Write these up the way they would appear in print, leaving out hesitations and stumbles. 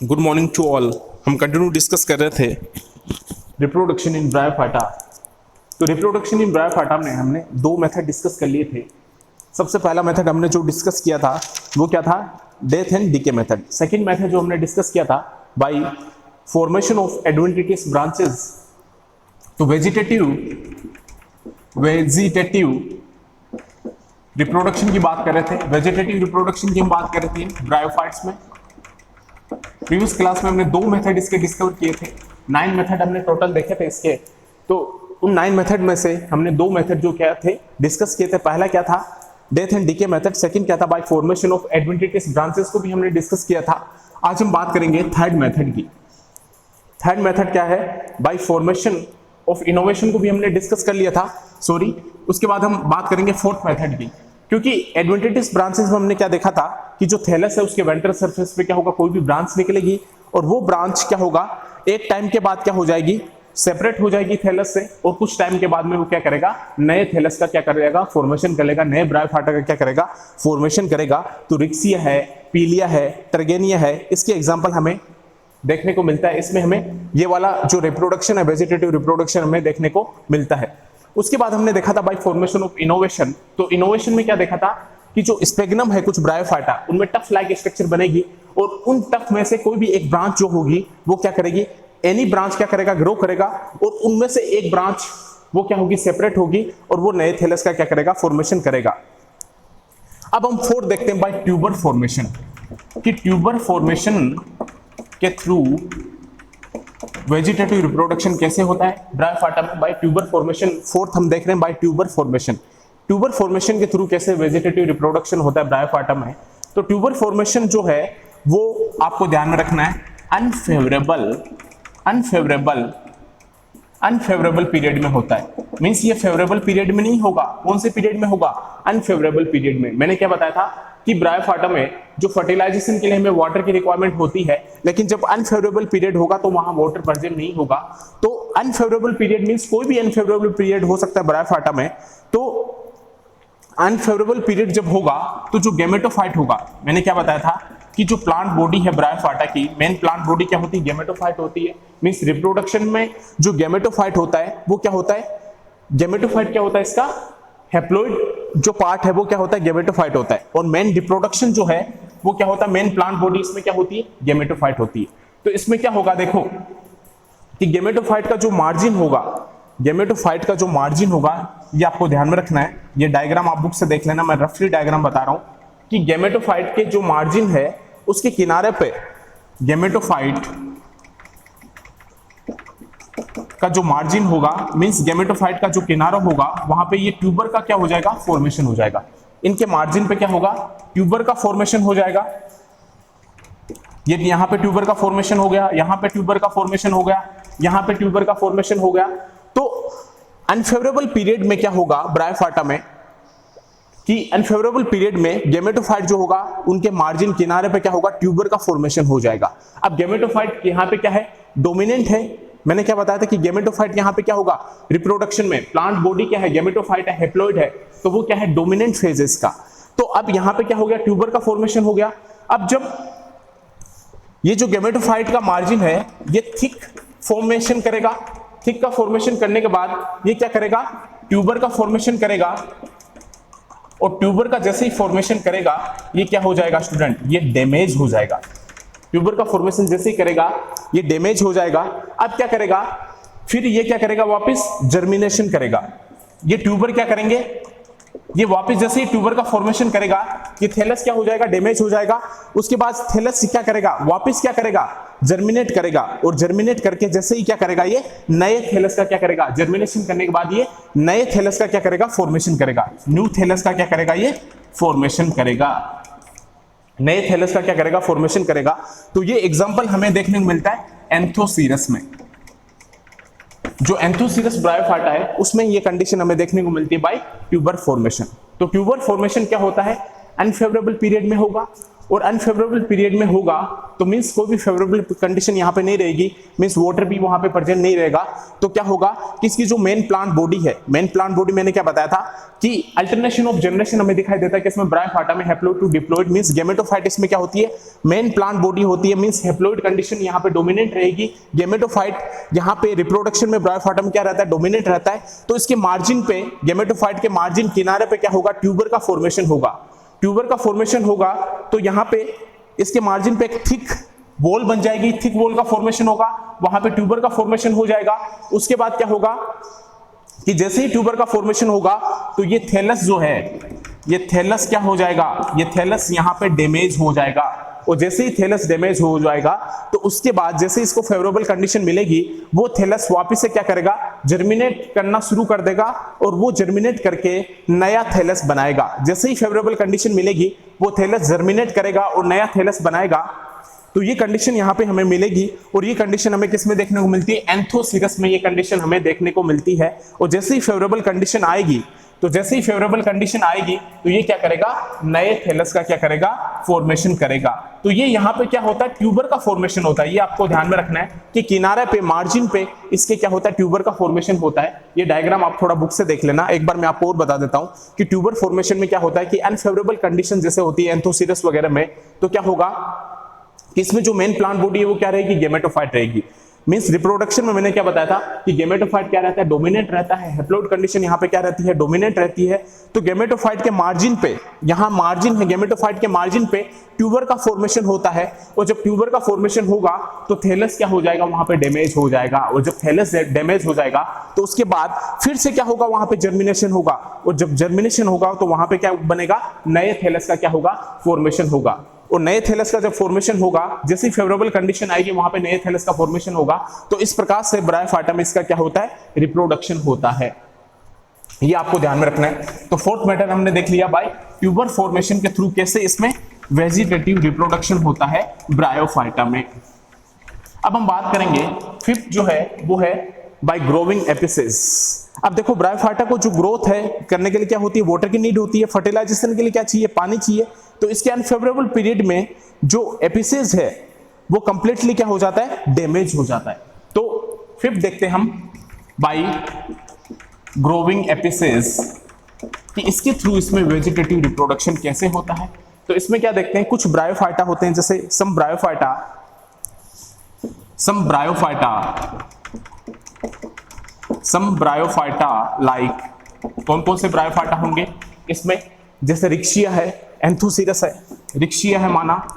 Good morning to all. हम continue discuss कर रहे थे रिप्रोडक्शन इन ब्रायोफाइटा। तो रिप्रोडक्शन इन ब्रायोफाइटा में हमने दो मेथड डिस्कस कर लिए थे। सबसे पहला मेथड हमने जो डिस्कस किया था वो क्या था, death and decay method. Second method जो हमने डिस्कस किया था by formation of adventitious branches. तो वेजिटेटिव रिप्रोडक्शन की बात कर रहे थे, वेजिटेटिव रिप्रोडक्शन की हम बात कर रहे थे ब्रायोफाइट्स में। प्रीवियस क्लास में हमने दो मेथड इसके डिस्कवर किए थे। 9 मेथड हमने टोटल देखे थे इसके। तो उन 9 मेथड में से हमने दो मेथड जो क्या थे डिस्कस किए थे। पहला क्या था, death and decay method. Second क्या था, by formation of adventitious branches को भी हमने डिस्कस किया था। आज हम बात करेंगे थर्ड मेथड की। थर्ड मेथड क्या है, बाय फॉर्मेशन ऑफ इनोवेशन को भी हमने डिस्कस कर लिया था, सॉरी। उसके बाद हम बात करेंगे फोर्थ मेथड की। क्योंकि एडवेंटिटियस ब्रांचेस में हमने क्या देखा था कि जो थैलस है उसके वेंट्रल सरफेस पे क्या होगा, कोई भी ब्रांच निकलेगी और वो ब्रांच क्या होगा, एक टाइम के बाद क्या हो जाएगी, सेपरेट हो जाएगी थैलस से। और कुछ टाइम के बाद में वो क्या करेगा, नए थैलस का क्या करेगा, फॉर्मेशन करेगा, नए ब्रायोफाइटा का क्या करेगा, फॉर्मेशन करेगा। तो रिक्सिया है, पीलिया है, टर्गेनिया है, इसके एग्जाम्पल हमें देखने को मिलता है। इसमें हमें ये वाला जो रिप्रोडक्शन है, वेजिटेटिव रिप्रोडक्शन हमें देखने को मिलता है। उसके बाद हमने देखा था बाय फॉर्मेशन ऑफ इनोवेशन। तो इनोवेशन में क्या देखा था कि जो स्पेगनम है कुछ ब्रायोफाइटा, उनमें टफ लाइक स्ट्रक्चर बनेगी और उन टफ में से कोई भी एक ब्रांच जो होगी वो क्या करेगी, एनी ब्रांच क्या करेगा, ग्रो करेगा और उनमें से एक ब्रांच वो क्या होगी, सेपरेट होगी और वो नए थैलस का क्या करेगा, फॉर्मेशन करेगा। अब हम फोर्थ देखते हैं बाय ट्यूबर फॉर्मेशन, कि ट्यूबर फॉर्मेशन के थ्रू वेजिटेटिव रिप्रोडक्शन कैसे होता है ब्रायोफाइटा में, बाय ट्यूबर फॉर्मेशन। फोर्थ हम देख रहे हैं by tuber formation. Tuber formation के थ्रू कैसे वेजिटेटिव रिप्रोडक्शन होता है ब्रायोफाइटा में। तो ट्यूबर फॉर्मेशन जो है वो आपको ध्यान में रखना है अनफेवरेबल पीरियड में होता है। मींस ये फेवरेबल पीरियड में नहीं होगा। कौन से पीरियड में होगा, अनफेवरेबल पीरियड में। मैंने क्या बताया था कि ब्रायोफाइटा में जो फर्टिलाइजेशन के लिए हमें वाटर की रिक्वायरमेंट होती है, लेकिन जब अनफेवरेबल पीरियड होगा तो वहां वाटर प्रेजेंट नहीं होगा। तो अनफेवरेबल पीरियड मींस कोई भी अनफेवरेबल पीरियड हो सकता है ब्रायोफाइटा में। तो अनफेवरेबल पीरियड जब होगा तो जो गैमेटोफाइट होगा, मैंने क्या बताया था कि जो प्लांट बॉडी है ब्रायोफाइटा की, मेन प्लांट बॉडी क्या होती है, गैमेटोफाइट होती है। मींस रिप्रोडक्शन में जो गैमेटोफाइट होता है वो क्या होता है, गैमेटोफाइट क्या होता है, इसका हैप्लॉइड जो पार्ट है वो क्या होता है, गैमेटोफाइट होता है। और मेन रिप्रोडक्शन जो है वो क्या होता है, मेन प्लांट बॉडी इसमें क्या होती है, गैमेटोफाइट होती है। तो इसमें क्या होगा, देखो कि गैमेटोफाइट का जो मार्जिन होगा, गैमेटोफाइट का जो मार्जिन होगा ये आपको ध्यान में रखना है। ये डायग्राम आप बुक से देख लेना, मैं रफली डायग्राम बता रहा हूं कि गैमेटोफाइट के जो मार्जिन है उसके किनारे पे गैमेटोफाइट का जो मार्जिन होगा, मींस गैमेटोफाइट का जो किनारा होगा, वहां पे ये ट्यूबर का क्या हो जाएगा, फॉर्मेशन हो जाएगा। इनके मार्जिन पे क्या होगा, ट्यूबर का फॉर्मेशन हो जाएगा। ये यहां पे ट्यूबर का फॉर्मेशन हो गया, यहां पे ट्यूबर का फॉर्मेशन हो गया, यहां पे ट्यूबर का फॉर्मेशन हो गया। तो अनफेवरेबल पीरियड में क्या होगा ब्रायोफाइटा में, कि अनफेवरेबल पीरियड में गैमेटोफाइट जो होगा उनके मार्जिन किनारे पे क्या होगा, ट्यूबर का फॉर्मेशन हो जाएगा। अब गैमेटोफाइट यहाँ पे क्या है, डोमिनेंट है। मैंने क्या बताया था कि गैमेटोफाइट यहाँ पे क्या होगा, रिप्रोडक्शन में प्लांट बॉडी क्या है, गैमेटोफाइट है, हैप्लॉइड है, तो वो क्या है, डोमिनेंट फेज है इसका। तो अब यहाँ पे क्या हो गया, ट्यूबर का फॉर्मेशन हो गया। अब जब ये जो गैमेटोफाइट का मार्जिन है ये थिक फॉर्मेशन करेगा, थिक का फॉर्मेशन करने के बाद ये क्या करेगा, ट्यूबर का फॉर्मेशन करेगा। और ट्यूबर का जैसे ही फॉर्मेशन करेगा ये क्या हो जाएगा स्टूडेंट, ये डैमेज हो जाएगा। ट्यूबर का फॉर्मेशन जैसे ही करेगा ये डैमेज हो जाएगा। अब क्या करेगा, फिर ये क्या करेगा, वापस जर्मिनेशन करेगा। ये ट्यूबर क्या करेंगे, ये वापस जैसे ही ट्यूबर का फॉर्मेशन करेगा ये थैलस क्या हो जाएगा, डैमेज हो जाएगा। उसके बाद थैलस क्या करेगा, वापस क्या करेगा, जर्मिनेट करेगा। और जर्मिनेट करके जैसे ही क्या करेगा, ये नए थैलस का क्या करेगा, जर्मिनेशन करने के बाद ये नए थैलस का क्या करेगा, फॉर्मेशन करेगा। न्यू थैलस का क्या करेगा, ये फॉर्मेशन करेगा, नए थैलस का क्या करेगा, फॉर्मेशन करेगा। तो ये एग्जांपल हमें देखने को मिलता है एंथोसीरस में। जो एंथोसीरस ब्रायोफाइटा है उसमें ये कंडीशन हमें देखने को मिलती है बाय ट्यूबर फॉर्मेशन। तो ट्यूबर फॉर्मेशन क्या होता है, अनफेवरेबल पीरियड में होगा और अनफेवरेबल पीरियड में होगा तो मींस कोई भी फेवरेबल कंडीशन यहाँ पे नहीं रहेगी, मींस वाटर भी वहां पे प्रेजेंट नहीं रहेगा। तो क्या होगा कि इसकी जो मेन प्लांट बॉडी है, मेन प्लांट बॉडी मैंने क्या बताया था कि अल्टरनेशन ऑफ जनरेशन हमें दिखाई देता है कि इसमें ब्रायोफाइटा में haploid to diploid means gametophyte इसमें क्या होती है, मेन प्लांट बॉडी होती है, मींस हैप्लोइड कंडीशन यहाँ पे डोमिनेंट रहेगी। गेमेटोफाइट यहाँ पे रिप्रोडक्शन में ब्रायोफाइटा में क्या रहता है, डोमिनेंट रहता है। तो इसके मार्जिन पे, गेमेटोफाइट के मार्जिन किनारे पे क्या होगा, ट्यूबर का फॉर्मेशन होगा। ट्यूबर का फॉर्मेशन होगा तो यहां पे इसके मार्जिन पे एक थिक वॉल बन जाएगी, थिक वॉल का फॉर्मेशन होगा, वहां पे ट्यूबर का फॉर्मेशन हो जाएगा। उसके बाद क्या होगा कि जैसे ही ट्यूबर का फॉर्मेशन होगा तो ये थैलस जो है, ये थैलस क्या हो जाएगा, ये थैलस यहां पे डैमेज हो जाएगा। और जैसे ही थैलस डैमेज हो जाएगा तो उसके बाद जैसे इसको फेवरेबल कंडीशन मिलेगी वो थैलस वापस से क्या करेगा, जर्मिनेट करना शुरू कर देगा और वो जर्मिनेट करके नया थैलस बनाएगा। जैसे ही फेवरेबल कंडीशन मिलेगी वो थैलस जर्मिनेट करेगा और नया थैलस बनाएगा। तो ये कंडीशन यहाँ पे हमें मिलेगी और ये कंडीशन हमें किस में देखने को मिलती है, एंथोसीरस में ये कंडीशन हमें देखने को मिलती है। और जैसे ही फेवरेबल कंडीशन आएगी तो जैसे ही फेवरेबल कंडीशन आएगी तो ये क्या करेगा, नए थैलस का क्या करेगा, फॉर्मेशन करेगा। तो ये यहाँ पे क्या होता है, ट्यूबर का फॉर्मेशन होता है। ये आपको ध्यान में रखना है कि किनारे पे, मार्जिन पे इसके क्या होता है, ट्यूबर का फॉर्मेशन होता है। ये डायग्राम आप थोड़ा बुक से देख लेना। एक बार मैं आपको और बता देता हूँ कि ट्यूबर फॉर्मेशन में क्या होता है कि अनफेवरेबल कंडीशन जैसे होती है एंथोसीरस वगैरह में, तो क्या होगा कि इसमें जो मेन प्लांट बॉडी है वो क्या रहेगी, गेमेटोफाइट रहेगी। मींस रिप्रोडक्शन में मैंने क्या बताया था कि गेमेटोफाइट क्या रहता है, डोमिनेंट रहता है। हैप्लोइड कंडीशन यहाँ पे क्या रहती है, डोमिनेंट रहती है। तो गेमेटोफाइट के मार्जिन पे, यहाँ मार्जिन है, गेमेटोफाइट के मार्जिन पे ट्यूबर का फॉर्मेशन होता है। और जब ट्यूबर का फॉर्मेशन होगा तो थैलस क्या हो जाएगा, वहां पे डैमेज हो जाएगा। और जब थैलस डैमेज हो जाएगा तो उसके बाद फिर से क्या होगा, वहां पे जर्मिनेशन होगा। और जब जर्मिनेशन होगा तो वहां पे क्या बनेगा, नए थैलस का क्या होगा, फॉर्मेशन होगा। और नए थैलस का जब फॉर्मेशन होगा, जैसी फेवरेबल कंडीशन आएगी वहां पे नए थैलस का फॉर्मेशन होगा। तो इस प्रकार से ब्रायोफाइटा में इसका क्या होता है, रिप्रोडक्शन होता है। ये आपको ध्यान में रखना है। तो फोर्थ मेथड हमने देख लिया, बाय ट्यूबर फॉर्मेशन के थ्रू कैसे इसमें वेजिटेटिव रिप्रोडक्शन होता है ब्रायोफाइटा में। अब हम बात करेंगे फिफ्थ जो है वो है बाय ग्रोविंग एपिसेस। अब देखो ब्रायोफाइटा को जो ग्रोथ है करने के लिए क्या होती है, वाटर की नीड होती है। फर्टिलाइजेशन के लिए क्या चाहिए, पानी चाहिए। तो इसके अनफेवरेबल पीरियड में जो एपिसेस है वो कंप्लीटली क्या हो जाता है, डैमेज हो जाता है। तो फिफ्थ देखते हैं हम बाय ग्रोविंग एपिसेस कि इसके थ्रू इसमें वेजिटेटिव रिप्रोडक्शन कैसे होता है। तो इसमें क्या देखते हैं, कुछ ब्रायोफाइटा होते हैं, जैसे सम ब्रायोफाइटा लाइक, कौन कौन से ब्रायोफाइटा होंगे इसमें, जैसे रिक्शिया है, एंथोसीरस है, रिक्शिया है माना,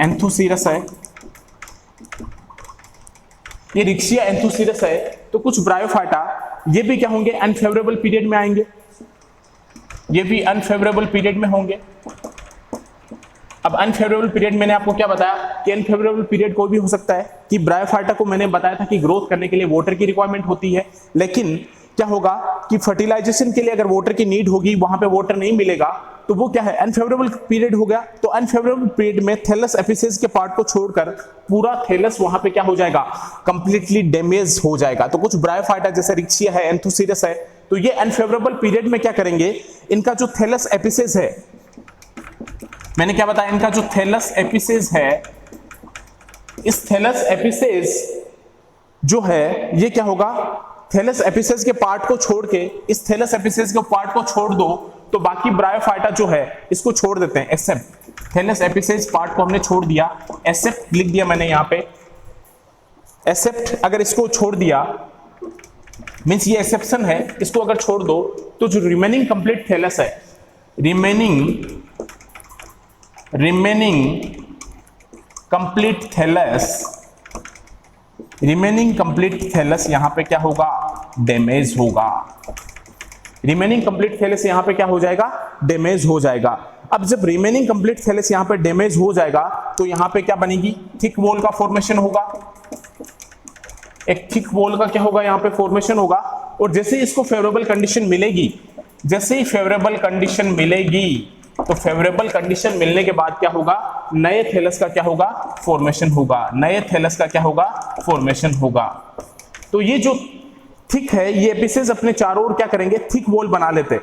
एंथोसीरस है, ये रिक्शिया एंथोसीरस है। तो कुछ ब्रायोफाइटा ये भी क्या होंगे, अनफेवरेबल पीरियड में आएंगे, ये भी अनफेवरेबल पीरियड में होंगे। अब अनफेवरेबल पीरियड मैंने आपको क्या बताया कि अनफेवरेबल पीरियड कोई भी हो सकता है। कि ब्रायोफाइटा को मैंने बताया था कि ग्रोथ करने के लिए वाटर की रिक्वायरमेंट होती है, लेकिन क्या होगा कि फर्टिलाइजेशन के लिए अगर वाटर की नीड होगी, वहां पे वाटर नहीं मिलेगा तो वो क्या है, अनफेवरेबल पीरियड हो गया। तो अनफेवरेबल पीरियड में थैलस एपिसेस के पार्ट को छोड़कर पूरा थैलस वहां पे क्या हो जाएगा, कंप्लीटली डैमेज हो जाएगा। तो कुछ ब्रायोफाइटा जैसे रिक्शिया है, एंथोसीरस है, तो ये अनफेवरेबल पीरियड में क्या करेंगे, इनका जो थैलस एपिसेस है, मैंने क्या बताया, इनका जो थैलस एपिसेस है, इस थैलस एपिसेस जो है ये क्या होगा, थैलस एपिसेस के पार्ट को छोड़ के, इस थैलस एपिसेस के पार्ट को छोड़ दो तो बाकी ब्रायोफाइटा जो है इसको छोड़ देते हैं। एक्सेप्ट थैलस एपिसेस पार्ट को हमने छोड़ दिया, एक्सेप्ट लिख दिया मैंने यहाँ पे, एक्सेप्ट अगर इसको छोड़ दिया मींस ये एक्सेप्शन है, इसको अगर छोड़ दो तो जो रिमेनिंग कंप्लीट थैलस है, रिमेनिंग कंप्लीट थैलस यहां पे क्या होगा, डैमेज होगा। रिमेनिंग कंप्लीट थैलस यहां पे क्या हो जाएगा, डैमेज हो जाएगा। अब जब रिमेनिंग कंप्लीट थैलस यहां पे डैमेज हो जाएगा तो यहां पे क्या बनेगी, थिक वॉल का फॉर्मेशन होगा। एक थिक वॉल का क्या होगा, यहां पे फॉर्मेशन होगा। और जैसे ही इसको फेवरेबल कंडीशन मिलेगी, जैसे ही फेवरेबल कंडीशन मिलेगी तो फेवरेबल कंडीशन मिलने के बाद क्या होगा, नए थैलस का क्या होगा, फॉर्मेशन होगा। नए थैलस का क्या होगा, फॉर्मेशन होगा। तो ये जो थिक है, ये एपिसेस अपने चारों ओर क्या करेंगे, थिक वॉल बना लेते।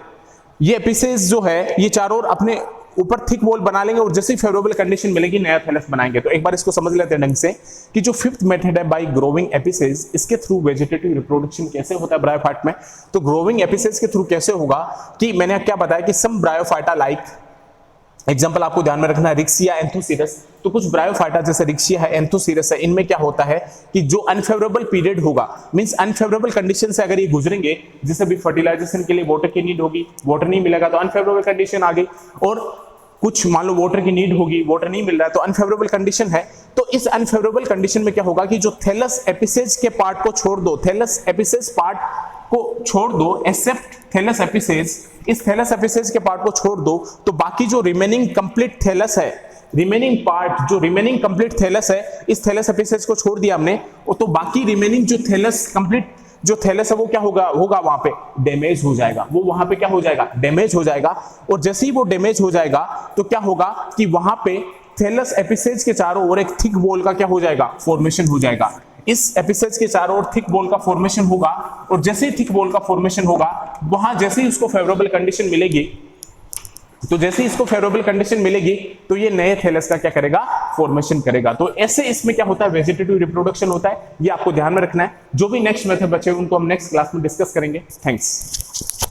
ये एपिसेस जो है ये चारों ओर अपने ऊपर थिक वॉल बना लेंगे और जैसे ही फेवरेबल कंडीशन मिलेगी नया थैलस बनाएंगे। तो एक बार इसको समझ लेते हैं ढंग से कि जो फिफ्थ मेथड है बाय ग्रोइंग एपिसेज, इसके थ्रू वेजिटेटिव रिप्रोडक्शन कैसे होता है ब्रायोफाइट में। तो ग्रोइंग एपिसेज के थ्रू कैसे होगा कि मैंने क्या बताया कि सम ब्रायोफाइटा लाइक, एग्जाम्पल आपको ध्यान में रखना है रिक्सिया, एंथोसीरस। तो कुछ ब्रायोफाइटा जैसे रिक्सिया है, एंथोसीरस है, इनमें क्या होता है कि जो अनफेवरेबल पीरियड होगा, मींस अनफेवरेबल कंडीशन से अगर ये गुजरेंगे, जैसे भी फर्टिलाइजेशन के लिए वाटर की नीड होगी, वाटर नहीं मिलेगा तो अनफेवरेबल कंडीशन आ गई, और कुछ मान लो वाटर की नीड होगी, वाटर नहीं मिल रहा है तो अनफेवरेबल कंडीशन है। तो इस अनफेवरेबल कंडीशन में क्या होगा कि जो थैलस एपिसेज के पार्ट को छोड़ दो, थैलस एपिसेज पार्ट को छोड़ दो, एक्सेप्ट थैलस एपिसेज, इस थैलस एपिसेज के पार्ट को छोड़ दो, तो बाकी जो रिमेनिंग कंप्लीट थैलस है, रिमेनिंग पार्ट जो रिमेनिंग कंप्लीट थैलस है, इस थैलस एपिसेज को छोड़ दिया हमने, तो बाकी रिमेनिंग जो थैलस कंप्लीट जो थैलस है वो क्या होगा वहां पे डैमेज हो जाएगा, वो वहां पे क्या हो जाएगा डैमेज हो जाएगा। और जैसे ही वो डैमेज हो जाएगा तो क्या होगा कि वहां पे थैलस एपिसेज के चारों ओर एक थिक वॉल का क्या हो जाएगा फॉर्मेशन हो जाएगा। इस एपिसेज के चारों ओर थिक वॉल का फॉर्मेशन होगा, और जैसे ही थिक वॉल का फॉर्मेशन होगा वहां जैसे ही उसको फेवरेबल कंडीशन मिलेगी, तो जैसे ही इसको फेवरेबल कंडीशन मिलेगी तो ये नए थैलस का क्या करेगा फॉर्मेशन करेगा। तो ऐसे इसमें क्या होता है वेजिटेटिव रिप्रोडक्शन होता है, ये आपको ध्यान में रखना है। जो भी नेक्स्ट मेथड बचे उनको हम नेक्स्ट क्लास में डिस्कस करेंगे। थैंक्स।